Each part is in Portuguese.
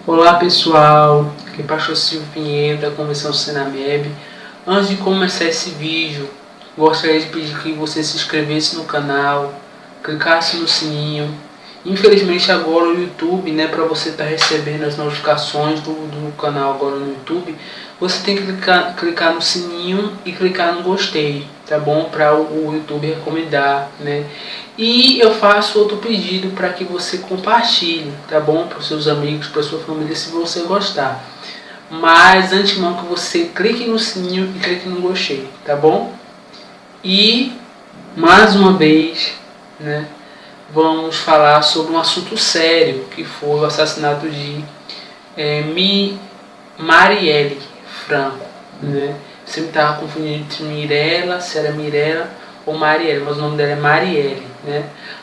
Olá pessoal, aqui é o Pastor Silvio Pinheiro da Convenção Senameb. Antes de começar esse vídeo, gostaria de pedir que você se inscrevesse no canal, clicasse no sininho. Infelizmente agora o YouTube, para você estar recebendo as notificações do canal agora no YouTube, você tem que clicar no sininho e clicar no gostei, tá bom? Para o YouTube recomendar, E eu faço outro pedido para que você compartilhe, tá bom? Para os seus amigos, para a sua família, se você gostar. Mas antemão que você clique no sininho e clique no gostei, tá bom? E mais uma vez, vamos falar sobre um assunto sério, que foi o assassinato de Marielle Franco, Você me estava confundindo entre Mirella, se era Mirella ou Marielle, mas o nome dela é Marielle,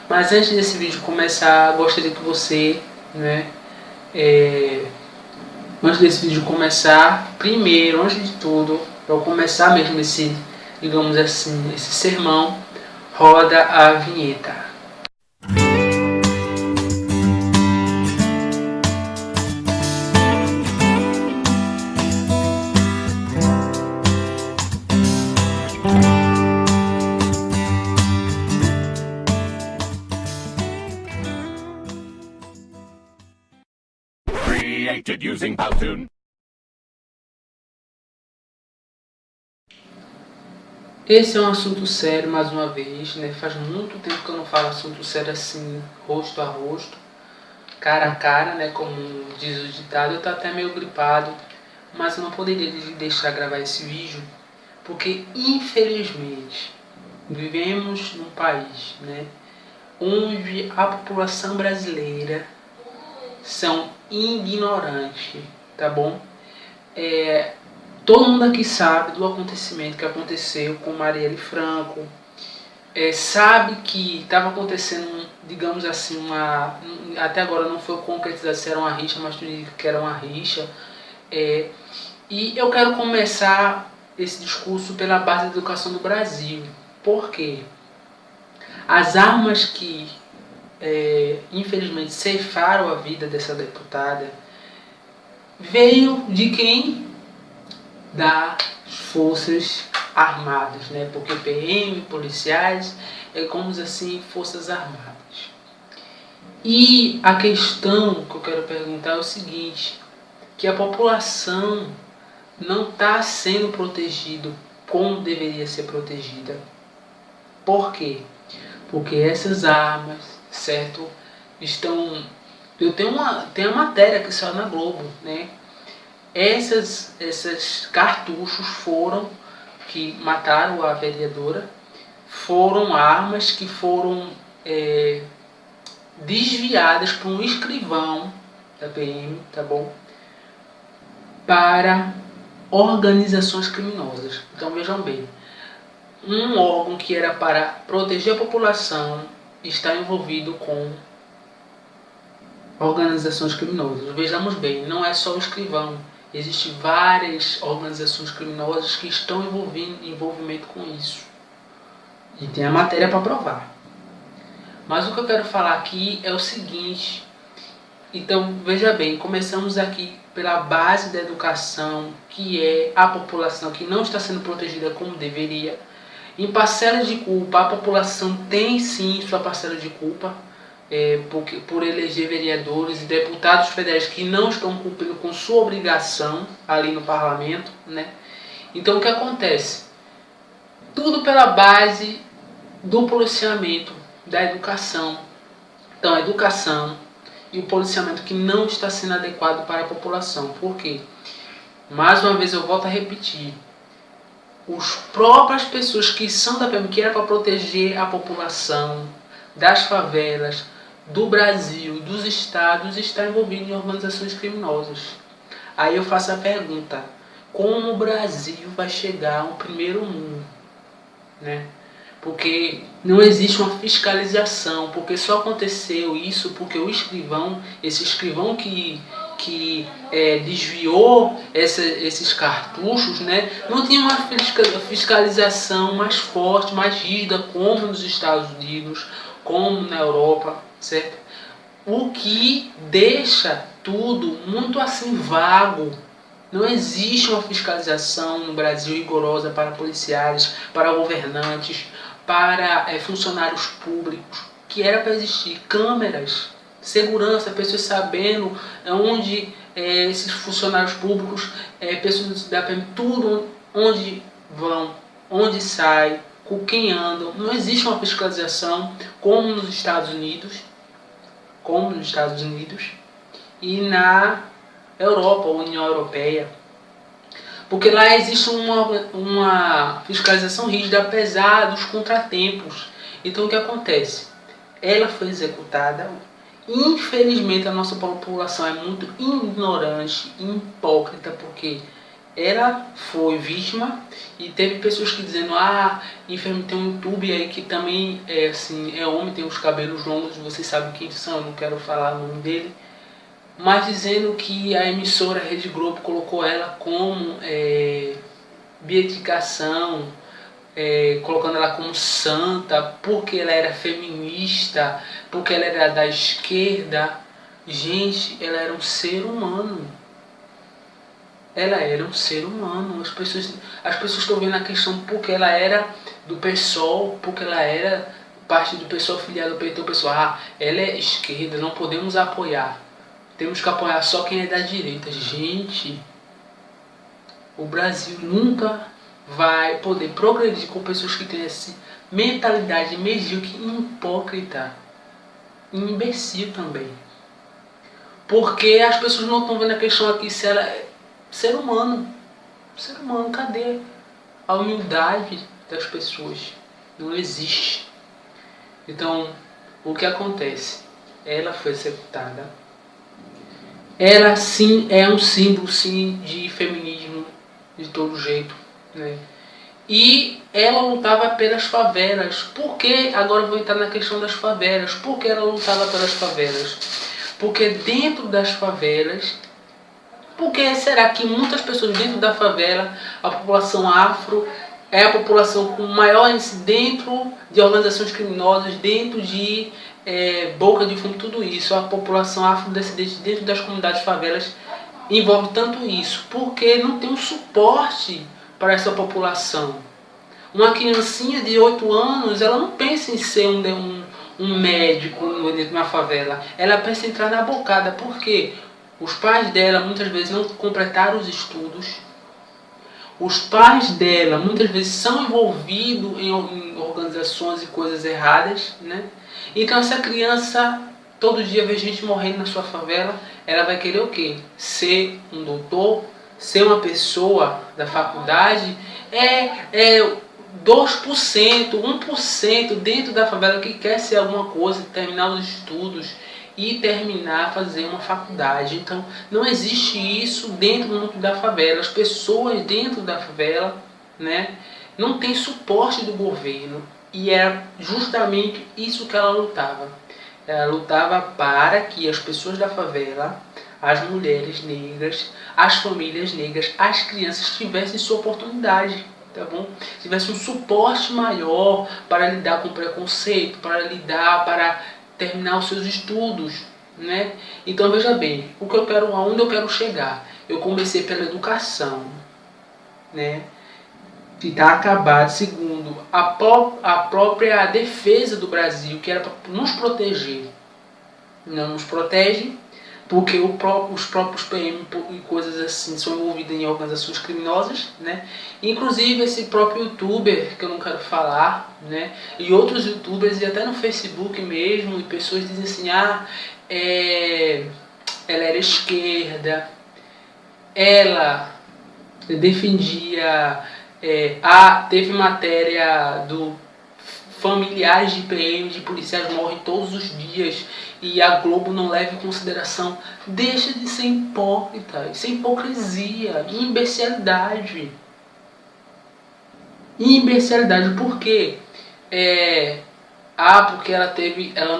Mas antes desse vídeo começar, gostaria que você, antes desse vídeo começar, primeiro, antes de tudo, para eu começar mesmo esse, digamos assim, esse sermão, roda a vinheta. Using Powtoon. Esse é um assunto sério, mais uma vez, Faz muito tempo que eu não falo assunto sério assim, rosto a rosto, cara a cara, como diz o ditado. Eu tô até meio gripado, mas eu não poderia deixar gravar esse vídeo, porque infelizmente vivemos num país, onde a população brasileira são ignorantes, tá bom? Todo mundo aqui sabe do acontecimento que aconteceu com Marielle Franco, sabe que estava acontecendo, digamos assim, até agora não foi concretizado se era uma rixa, mas tu diz que era uma rixa, e eu quero começar esse discurso pela base da educação do Brasil. Por quê? As armas que infelizmente ceifaram a vida dessa deputada veio de quem? Das Forças Armadas, porque PM, policiais, como assim, Forças Armadas. E a questão que eu quero perguntar é o seguinte, que a população não está sendo protegida como deveria ser protegida. Por quê? Porque essas armas, certo, estão... Tem a matéria que saiu na Globo, Esses cartuchos que mataram a vereadora, foram armas que foram desviadas por um escrivão da PM, tá bom? Para organizações criminosas. Então vejam bem, um órgão que era para proteger a população está envolvido com organizações criminosas. Vejamos bem, não é só o escrivão. Existem várias organizações criminosas que estão em envolvimento com isso. E tem a matéria para provar. Mas o que eu quero falar aqui é o seguinte. Então, veja bem, começamos aqui pela base da educação, que é a população que não está sendo protegida como deveria. Em parcela de culpa, a população tem sim sua parcela de culpa, por eleger vereadores e deputados federais que não estão cumprindo com sua obrigação ali no parlamento, Então o que acontece? Tudo pela base do policiamento, da educação. Então a educação e o policiamento que não está sendo adequado para a população. Por quê? Mais uma vez eu volto a repetir. As próprias pessoas que são da PM, que era para proteger a população das favelas, do Brasil, dos estados, está envolvido em organizações criminosas. Aí eu faço a pergunta, como o Brasil vai chegar ao primeiro mundo? Porque não existe uma fiscalização, porque só aconteceu isso porque esse escrivão que desviou esses cartuchos, não tinha uma fiscalização mais forte, mais rígida, como nos Estados Unidos, como na Europa, certo? o que deixa tudo muito assim vago. Não existe uma fiscalização no Brasil rigorosa para policiais, para governantes, para funcionários públicos, que era para existir câmeras, segurança, pessoas sabendo onde esses funcionários públicos, pessoas da PM, tudo onde vão, onde saem, com quem andam. Não existe uma fiscalização como nos Estados Unidos, e na Europa, União Europeia. Porque lá existe uma fiscalização rígida, apesar dos contratempos. Então o que acontece? Ela foi executada. Infelizmente a nossa população é muito ignorante, hipócrita, porque ela foi vítima e teve pessoas que dizendo, infelizmente tem um YouTube aí que também é homem, tem os cabelos longos, vocês sabem quem são, eu não quero falar o nome dele, mas dizendo que a emissora Rede Globo colocou ela como beatificação, colocando ela como santa, porque ela era feminista, porque ela era da esquerda. Gente, ela era um ser humano. Ela era um ser humano. As pessoas estão vendo a questão porque ela era do PSOL, porque ela era parte do PSOL filiado ao PT. O pessoal, ela é esquerda, não podemos apoiar. Temos que apoiar só quem é da direita. Gente, o Brasil nunca vai poder progredir com pessoas que têm essa mentalidade medíocre, hipócrita, imbecil também. Porque as pessoas não estão vendo a questão aqui se ela é ser humano. Ser humano, cadê a humildade das pessoas? Não existe. Então, o que acontece? Ela foi executada. Ela sim é um símbolo sim de feminismo de todo jeito, né? E ela lutava pelas favelas. Por que? Agora eu vou entrar na questão das favelas. Por que ela lutava pelas favelas? Porque dentro das favelas, porque será que muitas pessoas dentro da favela, a população afro é a população com maior índice dentro de organizações criminosas, dentro de boca de fumo, tudo isso, a população afrodescendente dentro das comunidades favelas envolve tanto isso, porque não tem um suporte para essa população. Uma criancinha de 8 anos, ela não pensa em ser um médico dentro de uma favela, ela pensa em entrar na bocada, porque os pais dela muitas vezes não completaram os estudos, os pais dela muitas vezes são envolvidos em organizações e coisas erradas, né? Então essa criança, todo dia vê gente morrendo na sua favela, ela vai querer o quê? Ser um doutor, ser uma pessoa da faculdade, 2%, 1% dentro da favela que quer ser alguma coisa, terminar os estudos e fazer uma faculdade. Então não existe isso dentro do núcleo da favela. As pessoas dentro da favela, né, não tem suporte do governo, e era justamente isso que ela lutava. Ela lutava para que as pessoas da favela, as mulheres negras, as famílias negras, as crianças tivessem sua oportunidade, tá bom? Tivesse um suporte maior para lidar com preconceito, para terminar os seus estudos, né? Então veja bem, aonde eu quero chegar. Eu comecei pela educação, né? Que está acabado, segundo a própria defesa do Brasil, que era para nos proteger, não nos protege, porque os próprios PM e coisas assim são envolvidos em organizações criminosas, né? Inclusive esse próprio youtuber, que eu não quero falar, né? E outros youtubers, e até no Facebook mesmo, e pessoas dizem assim, ela era esquerda, ela defendia, teve matéria do familiares de PM, de policiais morrem todos os dias e a Globo não leva em consideração. Deixa de ser hipócrita. Isso é hipocrisia, imbecilidade. Imbecilidade. Por quê? Porque ela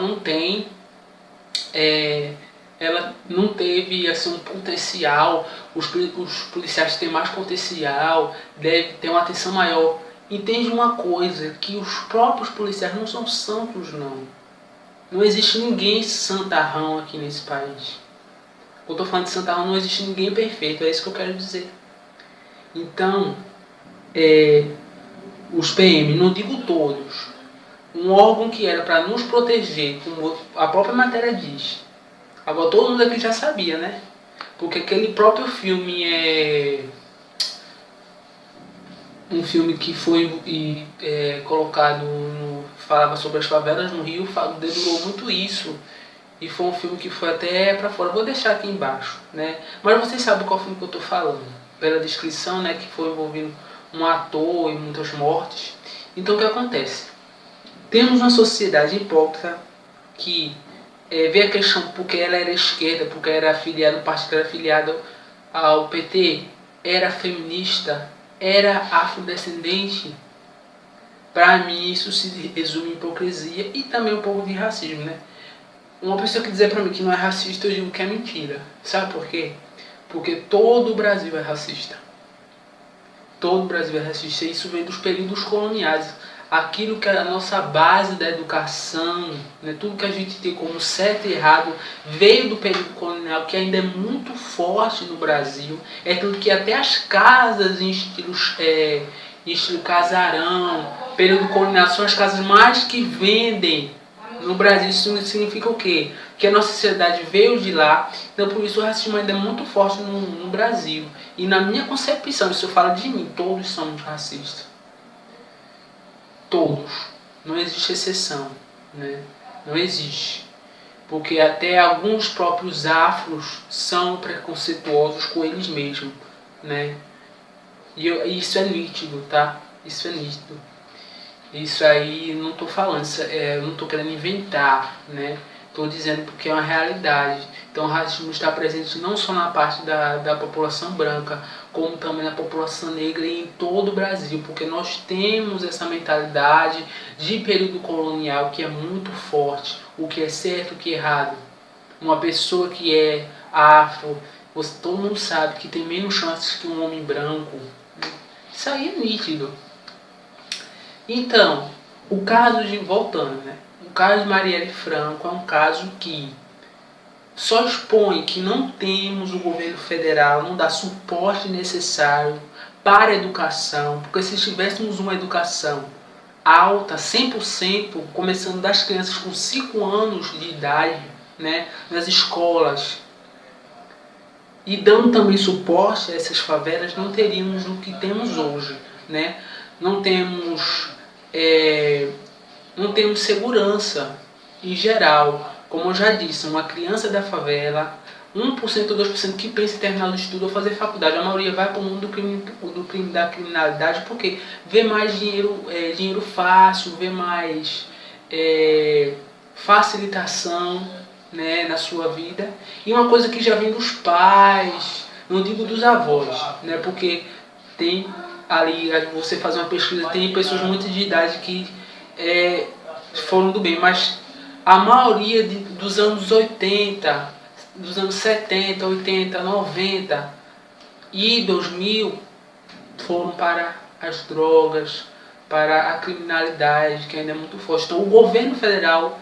não teve assim, um potencial. Os policiais têm mais potencial, deve ter uma atenção maior. Entende uma coisa, que os próprios policiais não são santos, não. Não existe ninguém santarrão aqui nesse país. Quando eu tô falando de santarrão, não existe ninguém perfeito, é isso que eu quero dizer. Então, os PM, não digo todos, um órgão que era para nos proteger, como a própria matéria diz. Agora todo mundo aqui já sabia, né? Porque aquele próprio filme um filme que foi colocado, falava sobre as favelas no Rio, dedurou muito isso. E foi um filme que foi até pra fora. Vou deixar aqui embaixo, né? Mas vocês sabem qual filme que eu tô falando. Pela descrição, né? Que foi envolvendo um ator e muitas mortes. Então o que acontece? Temos uma sociedade hipócrita que vê a questão porque ela era esquerda, porque era afiliada, o partido era afiliado ao PT, era feminista, era afrodescendente. Para mim isso se resume em hipocrisia e também um pouco de racismo, né? Uma pessoa que dizer para mim que não é racista, eu digo que é mentira. Sabe por quê? Porque todo o Brasil é racista. Todo o Brasil é racista. E isso vem dos períodos coloniais. Aquilo que é a nossa base da educação, né, tudo que a gente tem como certo e errado, veio do período colonial, que ainda é muito forte no Brasil. É tanto que até as casas em estilo casarão, período colonial, são as casas mais que vendem no Brasil. Isso significa o quê? Que a nossa sociedade veio de lá, então por isso o racismo ainda é muito forte no Brasil. E na minha concepção, isso eu falo de mim, todos somos racistas. Todos. Não existe exceção, né? Não existe. Porque até alguns próprios afros são preconceituosos com eles mesmos, né? E isso é nítido, tá? Isso é nítido. Isso aí não estou falando, não estou querendo inventar, né? Estou dizendo porque é uma realidade. Então o racismo está presente não só na parte da população branca, como também na população negra e em todo o Brasil, porque nós temos essa mentalidade de período colonial que é muito forte, o que é certo e o que é errado. Uma pessoa que é afro, todo mundo sabe que tem menos chances que um homem branco. Isso aí é nítido. Então, voltando, né? O caso de Marielle Franco é um caso que só expõe que não temos o governo federal, não dá suporte necessário para a educação, porque se tivéssemos uma educação alta, 100%, começando das crianças com 5 anos de idade, né, nas escolas, e dando também suporte a essas favelas, não teríamos o que temos hoje, né? Não temos segurança em geral. Como eu já disse, uma criança da favela, 1% ou 2% que pensa em terminar o estudo ou fazer faculdade, a maioria vai para o mundo do crime, da criminalidade, porque vê mais dinheiro fácil, vê mais facilitação, né, na sua vida. E uma coisa que já vem dos pais, não digo dos avós, né, porque tem ali, você faz uma pesquisa, tem pessoas muito de idade que foram do bem, mas a maioria dos anos 80, dos anos 70, 80, 90 e 2000 foram para as drogas, para a criminalidade, que ainda é muito forte. Então o governo federal,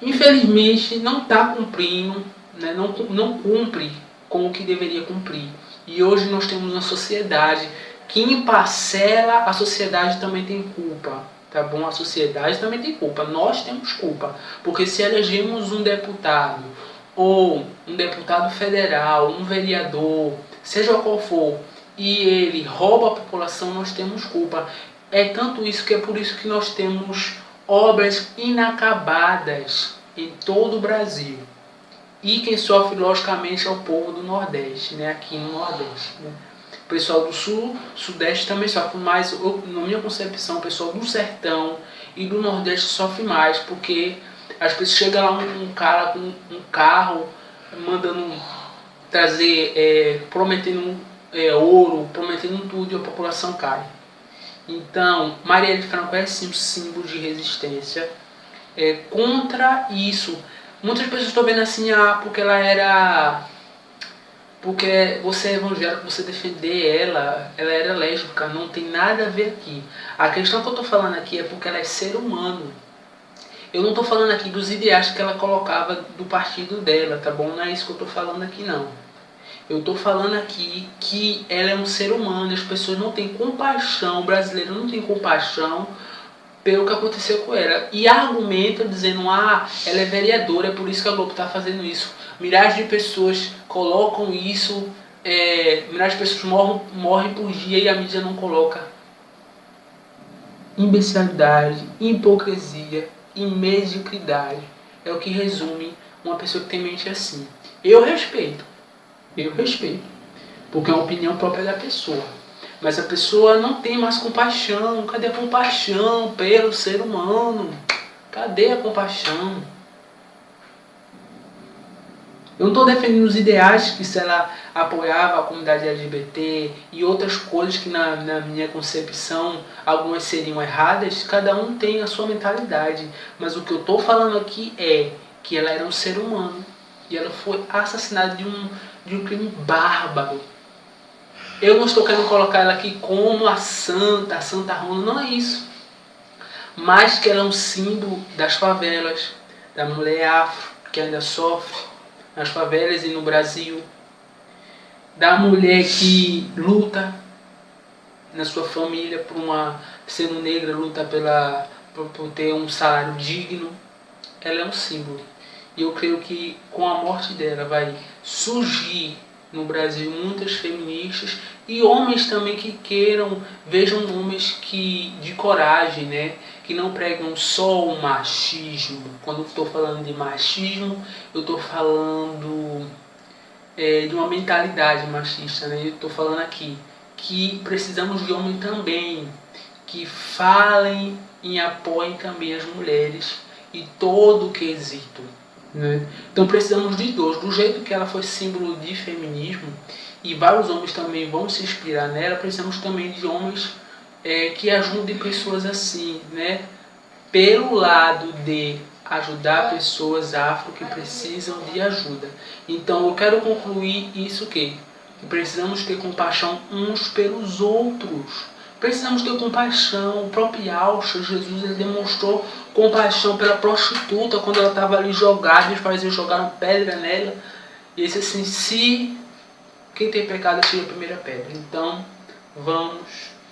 infelizmente, não está cumprindo, né, não cumpre com o que deveria cumprir. E hoje nós temos uma sociedade que, em parcela, a sociedade também tem culpa. Tá bom? A sociedade também tem culpa. Nós temos culpa. Porque se elegemos um deputado, ou um deputado federal, um vereador, seja qual for, e ele rouba a população, nós temos culpa. É tanto isso que é por isso que nós temos obras inacabadas em todo o Brasil. E quem sofre, logicamente, é o povo do Nordeste, né? Aqui no Nordeste, né? O pessoal do Sul, Sudeste também sofre mais, na minha concepção, o pessoal do Sertão e do Nordeste sofre mais, porque às vezes chega lá um cara com um carro, mandando trazer, prometendo ouro, prometendo tudo, e a população cai. Então, Marielle Franco é sim um símbolo de resistência contra isso. Muitas pessoas estão vendo assim, porque ela era... Porque você é evangélico, você defender ela era lésbica, não tem nada a ver aqui. A questão que eu estou falando aqui é porque ela é ser humano. Eu não estou falando aqui dos ideais que ela colocava do partido dela, tá bom? Não é isso que eu estou falando aqui, não. Eu estou falando aqui que ela é um ser humano, as pessoas não têm compaixão, o brasileiro não tem compaixão pelo que aconteceu com ela. E argumenta dizendo, ela é vereadora, é por isso que a Globo está fazendo isso. Milhares de pessoas colocam isso, milhares de pessoas morrem por dia e a mídia não coloca. Imbecilidade, hipocrisia e mediocridade é o que resume uma pessoa que tem mente assim. Eu respeito, porque é uma opinião própria da pessoa. Mas a pessoa não tem mais compaixão. Cadê a compaixão pelo ser humano? Cadê a compaixão? Eu não estou defendendo os ideais que se ela apoiava a comunidade LGBT e outras coisas que na minha concepção algumas seriam erradas. Cada um tem a sua mentalidade. Mas o que eu estou falando aqui é que ela era um ser humano. E ela foi assassinada de um crime bárbaro. Eu não estou querendo colocar ela aqui como a Santa Rona, não é isso. Mas que ela é um símbolo das favelas, da mulher afro, que ainda sofre nas favelas e no Brasil. Da mulher que luta na sua família sendo negra, luta por ter um salário digno. Ela é um símbolo. E eu creio que com a morte dela vai surgir no Brasil muitas feministas e homens também que vejam homens de coragem, né? Que não pregam só o machismo. Quando eu estou falando de machismo, eu estou falando de uma mentalidade machista, né? Eu estou falando aqui que precisamos de homens também, que falem e apoiem também as mulheres e todo o quesito. Né? Então precisamos de dois. Do jeito que ela foi símbolo de feminismo e vários homens também vão se inspirar nela, precisamos também de homens que ajudem pessoas assim, né? Pelo lado de ajudar pessoas afro que precisam de ajuda. Então eu quero concluir isso que precisamos ter compaixão uns pelos outros. Precisamos ter compaixão. O próprio Yahshua, Jesus, ele demonstrou compaixão pela prostituta quando ela estava ali jogada, os fariseus jogaram pedra nela. E ele disse assim, se quem tem pecado tira a primeira pedra. Então, vamos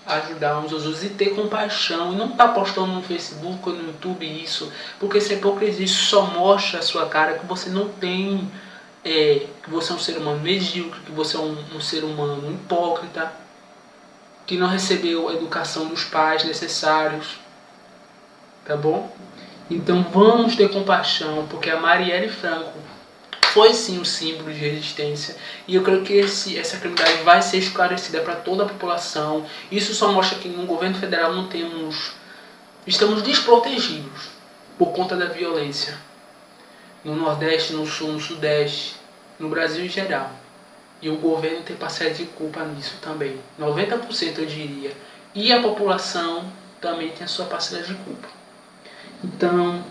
ajudar uns aos outros e ter compaixão. E não estar postando no Facebook ou no YouTube isso, porque essa hipocrisia só mostra a sua cara que você não tem, que você é um ser humano medíocre, que você é um ser humano hipócrita, que não recebeu a educação dos pais necessários, tá bom? Então vamos ter compaixão, porque a Marielle Franco foi sim um símbolo de resistência, e eu creio que essa criminalidade vai ser esclarecida para toda a população. Isso só mostra que no governo federal estamos desprotegidos por conta da violência, no Nordeste, no Sul, no Sudeste, no Brasil em geral. E o governo tem parcela de culpa nisso também. 90% eu diria. E a população também tem a sua parcela de culpa. Então,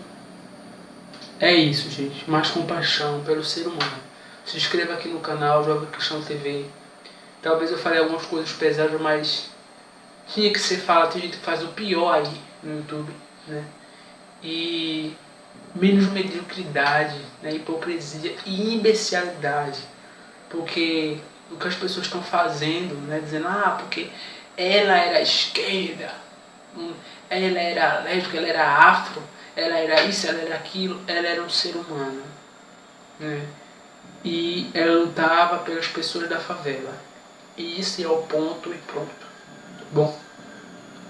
é isso, gente. Mais compaixão pelo ser humano. Se inscreva aqui no canal, Jovem Cristão TV. Talvez eu falei algumas coisas pesadas, mas tinha que ser falado. Tem gente que faz o pior aí no YouTube, né? E menos mediocridade, né? Hipocrisia e imbecilidade. Porque o que as pessoas estão fazendo, né? Dizendo, porque ela era esquerda, ela era lésbica, ela era afro, ela era isso, ela era aquilo, ela era um ser humano, né? E ela lutava pelas pessoas da favela. E esse é o ponto e pronto. Bom,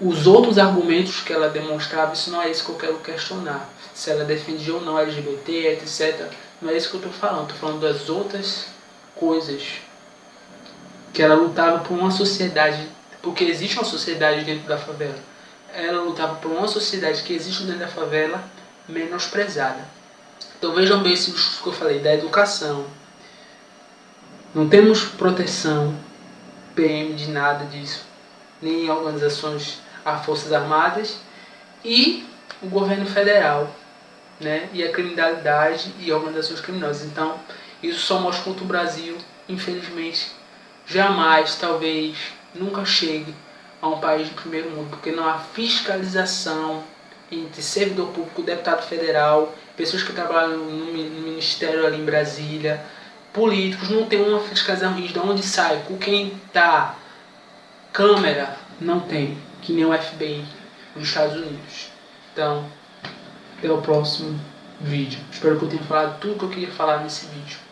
os outros argumentos que ela demonstrava, isso não é isso que eu quero questionar. Se ela defendia ou não LGBT, etc. Não é isso que eu estou falando. Estou falando das outras coisas. Que ela lutava por uma sociedade, porque existe uma sociedade dentro da favela. Ela lutava por uma sociedade que existe dentro da favela menosprezada. Então vejam bem isso que eu falei, da educação. Não temos proteção, PM, de nada disso. Nem organizações, as Forças Armadas e o governo federal, né? E a criminalidade e organizações criminosas. Então, isso só mostra quanto o Brasil, infelizmente, jamais, talvez, nunca chegue a um país de primeiro mundo, porque não há fiscalização entre servidor público, deputado federal, pessoas que trabalham no ministério ali em Brasília, políticos, não tem uma fiscalização rígida. Onde sai, com quem tá, câmera, não tem, que nem o FBI nos Estados Unidos. Então, até o próximo vídeo. Espero que eu tenha falado tudo que eu queria falar nesse vídeo.